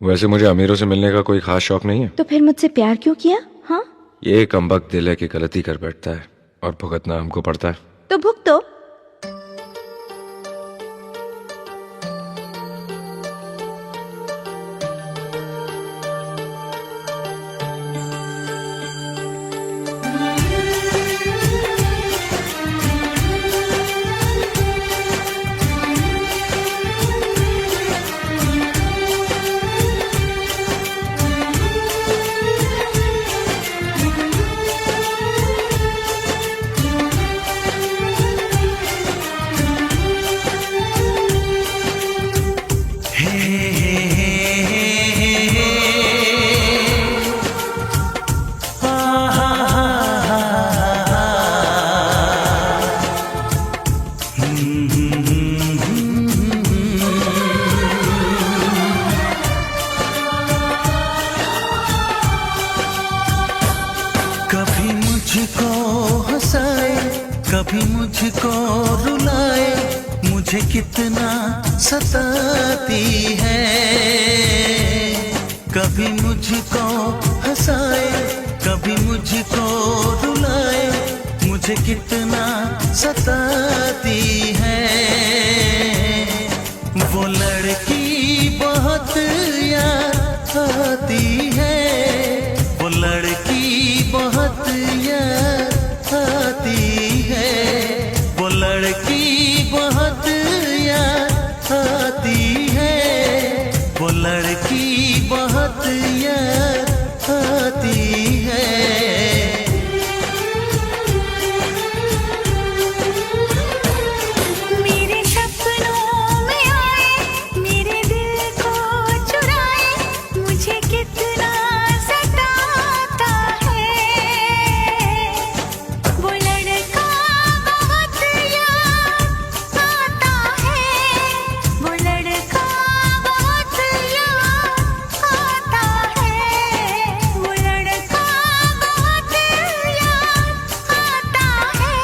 वैसे मुझे अमीरों से मिलने का कोई खास शौक नहीं है। तो फिर मुझसे प्यार क्यों किया? हाँ, ये कमबख्त दिल है कि गलती कर बैठता है और भुगतना हमको पड़ता है। तो भुगतो। कभी मुझको हंसाए, कभी मुझको रुलाए, मुझे कितना सताती है। कभी मुझको हंसाए, कभी मुझको रुलाए, मुझे कितना सताती है। वो लड़की बहुत याद आती है, वो लड़की बहुत याद आती है, वो लड़की बहुत याद आती है, वो लड़की बहुत याद आती है। मेरे सपनों में आए, मेरे दिल को चुराए, मुझे कितना सताता है। वो लड़का बहुत याद आता है, वो लड़का बहुत याद आता है, वो लड़का बहुत याद आता है,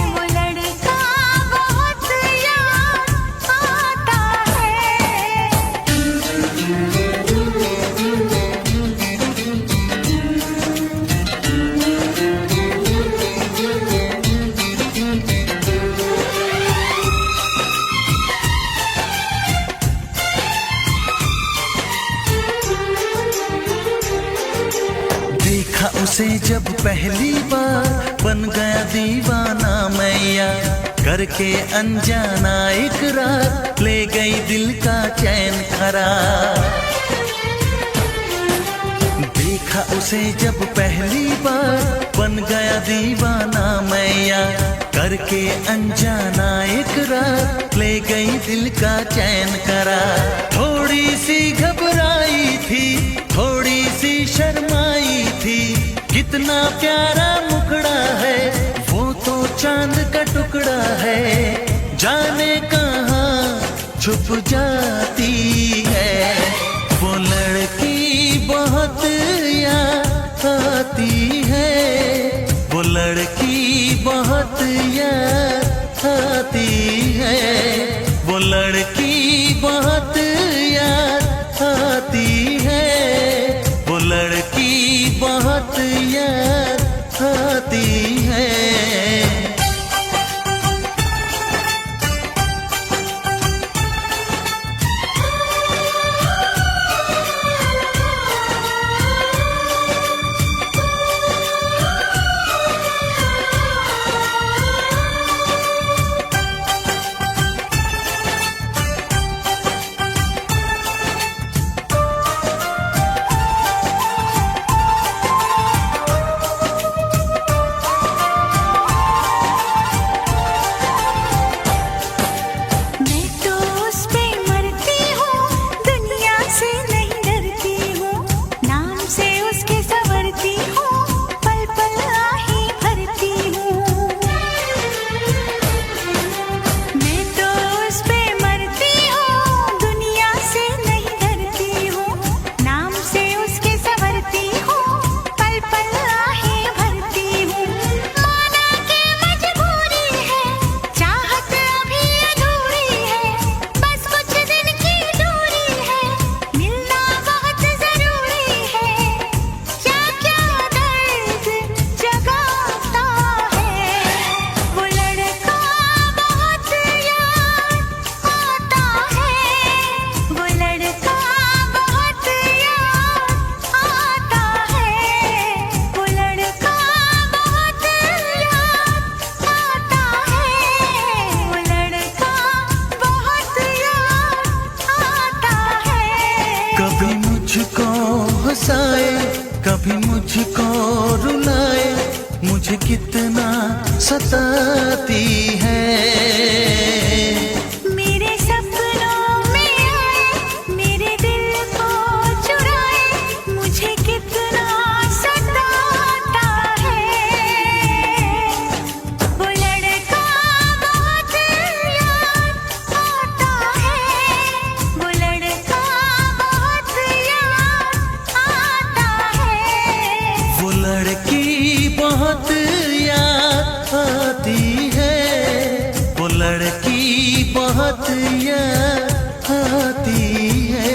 वो लड़का बहुत याद आता देखा उसे जब पहली बार, बन गया दीवाना मैया, करके अनजाना इकरार, ले गई दिल का चैन करार। देखा उसे जब पहली बार, बन गया दीवाना मैया, करके अनजाना इकरार, ले गई दिल का चैन करार। थोड़ी सी घबराई थी, थोड़ी सी शर्माई थी, कितना प्यारा मुखड़ा है, वो तो चांद का टुकड़ा है, जाने कहाँ छुप जाती है। वो लड़की बहुत याद आती है, वो लड़की बहुत याद आती है, वो लड़की बहुत याद आती है, वो लड़की बहुत याद आती है। कभी मुझको रुलाए, मुझे कितना सताती है। मेरे सपनों में आए, मेरे दिल को चुराए, मुझे कितना सताता है। वो लड़का बहुत याद आता है, वो लड़का बहुत याद आता है। वो लड़की बहुत याद आती है, वो लड़की बहुत याद आती है।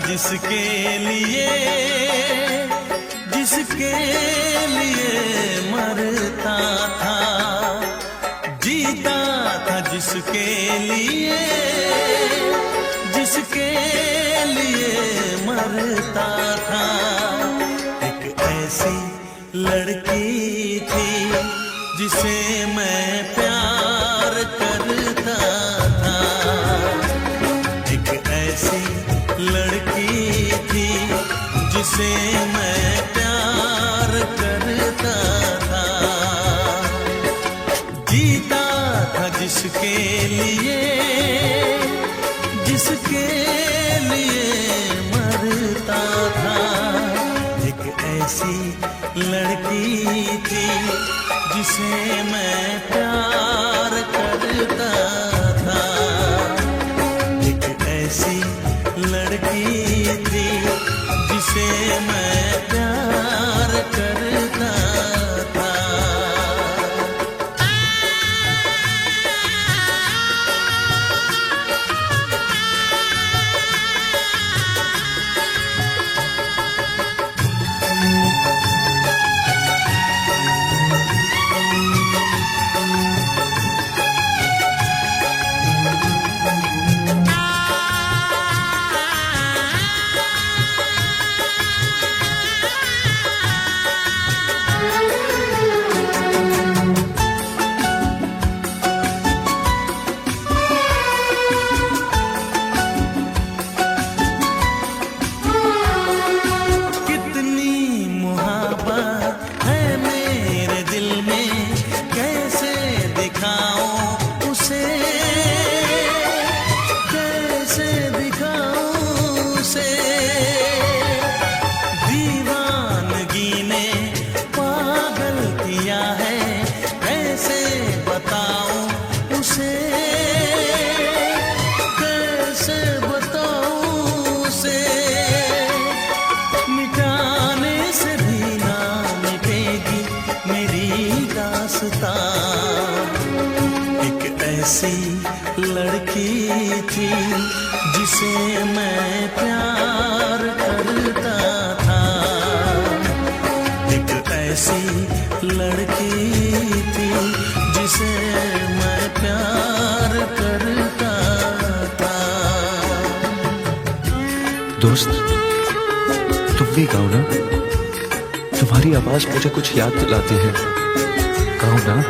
जिसके लिए, जिसके लिए मरता था, जीता था जिसके लिए, जिसके लिए मरता था। एक ऐसी लड़की थी जिसे मैं प्यार करता था, एक ऐसी लड़की थी जिसे मैं प्यार करता था। जीता था जिसके लिए, जिसके लिए मरता था। एक ऐसी लड़की थी जिसे मैं प्यार करता था, एक ऐसी लड़की थी जिसे मैं प्यार करता था। लड़की थी जिसे मैं प्यार करता था, एक ऐसी लड़की थी जिसे मैं प्यार करता था। दोस्त, तुम भी गाओ ना, तुम्हारी आवाज मुझे कुछ याद दिलाती है, गाओ ना।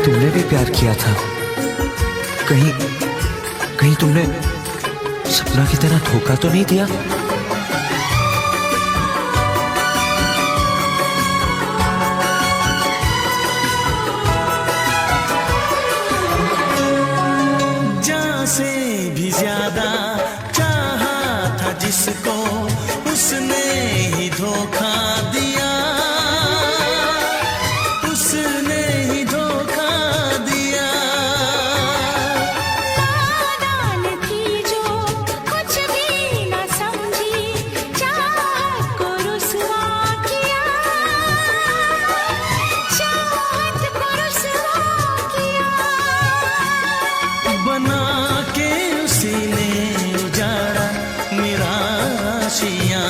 तुमने भी प्यार किया था। कहीं कहीं तुमने सपना की तरह धोखा तो नहीं दिया? जान से भी ज्यादा चाहा था जिसको, उसने ही धोखा दिया, उसने ही धोखा दिया। नादान थी जो कुछ भी न समझी, चाहत को रुसवा किया, चाहत को रुसवा किया। बना के उसी ने उजाड़ा मेरा आशियाँ,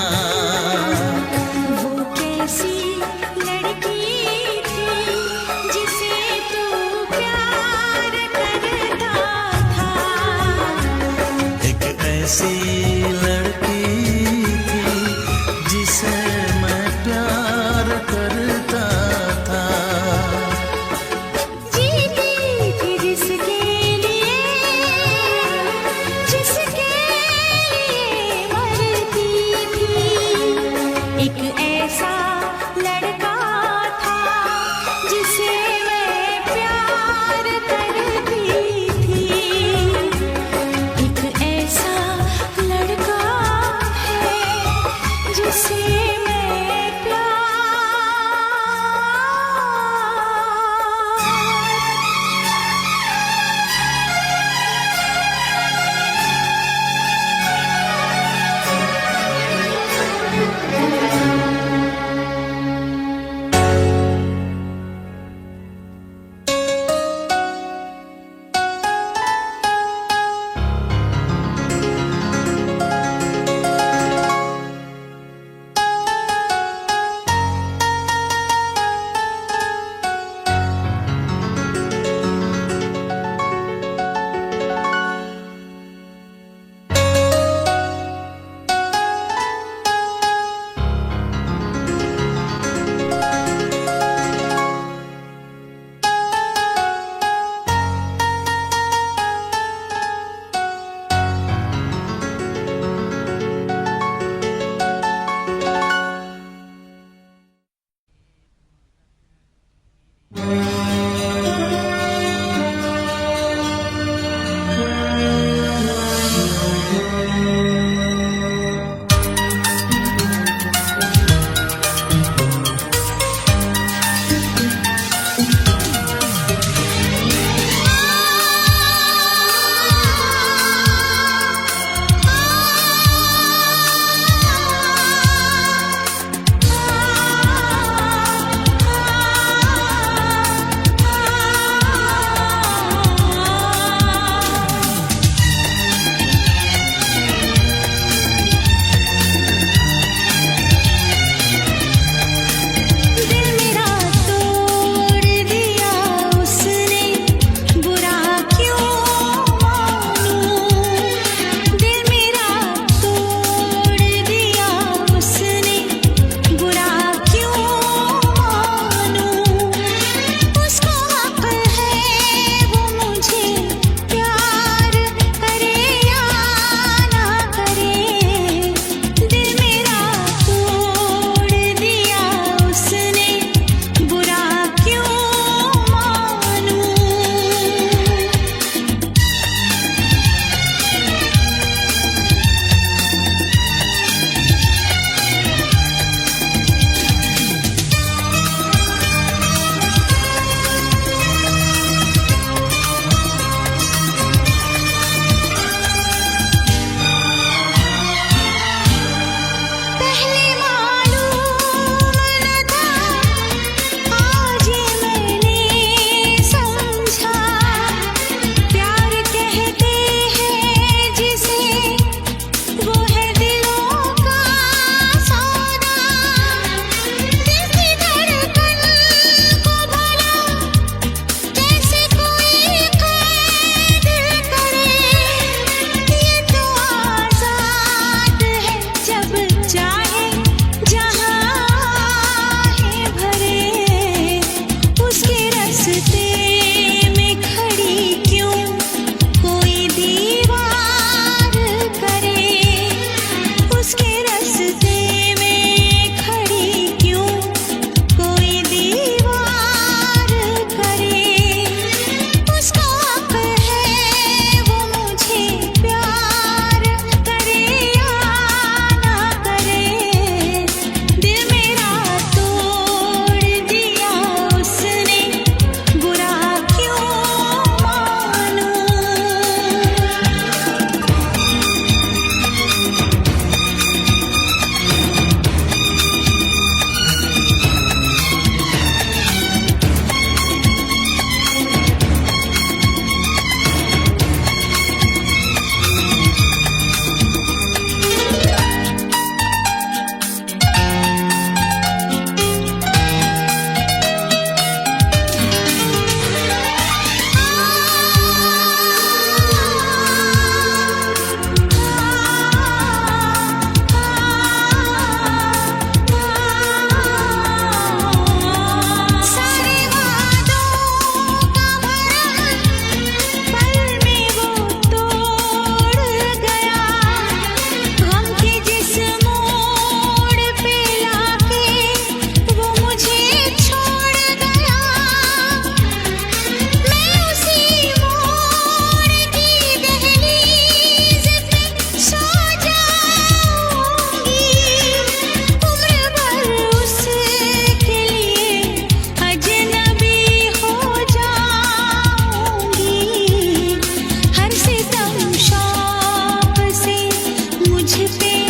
पे